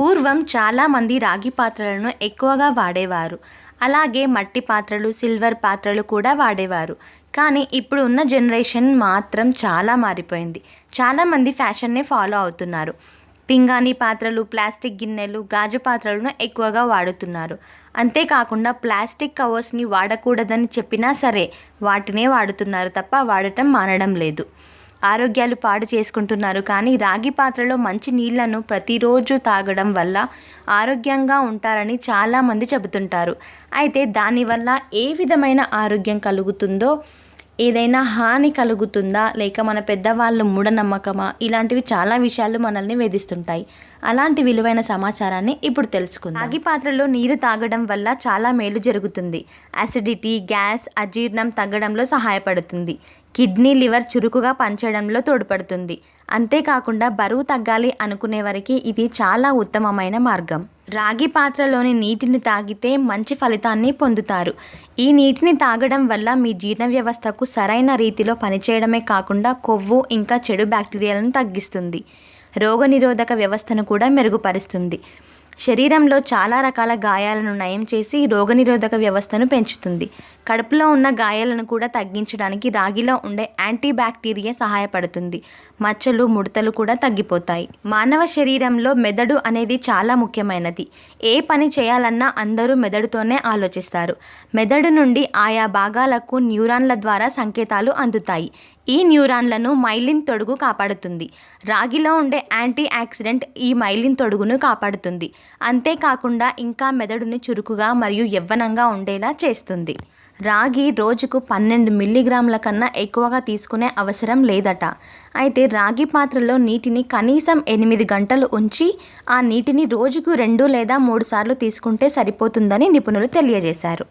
పూర్వం చాలామంది రాగి పాత్రలను ఎక్కువగా వాడేవారు. అలాగే మట్టి పాత్రలు, సిల్వర్ పాత్రలు కూడా వాడేవారు. కానీ ఇప్పుడు ఉన్న జనరేషన్ మాత్రం చాలా మారిపోయింది. చాలామంది ఫ్యాషన్నే ఫాలో అవుతున్నారు. పింగాణీ పాత్రలు, ప్లాస్టిక్ గిన్నెలు, గాజు పాత్రలను ఎక్కువగా వాడుతున్నారు. అంతేకాకుండా ప్లాస్టిక్ కవర్స్ని వాడకూడదని చెప్పినా సరే వాటినే వాడుతున్నారు తప్ప వాడటం మానడం లేదు. ఆరోగ్యాలు పాడు చేసుకుంటున్నారు. కానీ రాగి పాత్రలో మంచి నీళ్లను ప్రతిరోజు తాగడం వల్ల ఆరోగ్యంగా ఉంటారని చాలామంది చెబుతుంటారు. అయితే దానివల్ల ఏ విధమైన ఆరోగ్యం కలుగుతుందో, ఏదైనా హాని కలుగుతుందా, లేక మన పెద్దవాళ్ళు మూఢనమ్మకమా, ఇలాంటివి చాలా విషయాలు మనల్ని వేధిస్తుంటాయి. అలాంటి విలువైన సమాచారాన్ని ఇప్పుడు తెలుసుకుందాం. రాగి పాత్రలో నీరు తాగడం వల్ల చాలా మేలు జరుగుతుంది. యాసిడిటీ, గ్యాస్, అజీర్ణం తగ్గడంలో సహాయపడుతుంది. కిడ్నీ, లివర్ చురుకుగా పనిచేయడంలో తోడ్పడుతుంది. అంతేకాకుండా బరువు తగ్గాలి అనుకునే వారికి ఇది చాలా ఉత్తమమైన మార్గం. రాగి పాత్రలోని నీటిని తాగితే మంచి ఫలితాన్ని పొందుతారు. ఈ నీటిని తాగడం వల్ల మీ జీర్ణ వ్యవస్థకు సరైన రీతిలో పనిచేయడమే కాకుండా కొవ్వు, ఇంకా చెడు బ్యాక్టీరియాలను తగ్గిస్తుంది. రోగనిరోధక వ్యవస్థను కూడా మెరుగుపరుస్తుంది. శరీరంలో చాలా రకాల గాయాలను నయం చేసి రోగనిరోధక వ్యవస్థను పెంచుతుంది. కడుపులో ఉన్న గాయాలను కూడా తగ్గించడానికి రాగిలో ఉండే యాంటీ బ్యాక్టీరియా సహాయపడుతుంది. మచ్చలు, ముడతలు కూడా తగ్గిపోతాయి. మానవ శరీరంలో మెదడు అనేది చాలా ముఖ్యమైనది. ఏ పని చేయాలన్నా అందరూ మెదడుతోనే ఆలోచిస్తారు. మెదడు నుండి ఆయా భాగాలకు న్యూరాన్ల ద్వారా సంకేతాలు అందుతాయి. ఈ న్యూరాన్లను మైలిన్ తొడుగు కాపాడుతుంది. రాగిలో ఉండే యాంటీ ఆక్సిడెంట్ ఈ మైలిన్ తొడుగును కాపాడుతుంది. అంతేకాకుండా ఇంకా మెదడుని చురుకుగా మరియు యవ్వనంగా ఉండేలా చేస్తుంది. రాగి రోజుకు 12 మిల్లీగ్రాముల కన్నా ఎక్కువగా తీసుకునే అవసరం లేదట. అయితే రాగి పాత్రలో నీటిని కనీసం 8 గంటలు ఉంచి ఆ నీటిని రోజుకు 2 లేదా 3 సార్లు తీసుకుంటే సరిపోతుందని నిపుణులు తెలియజేశారు.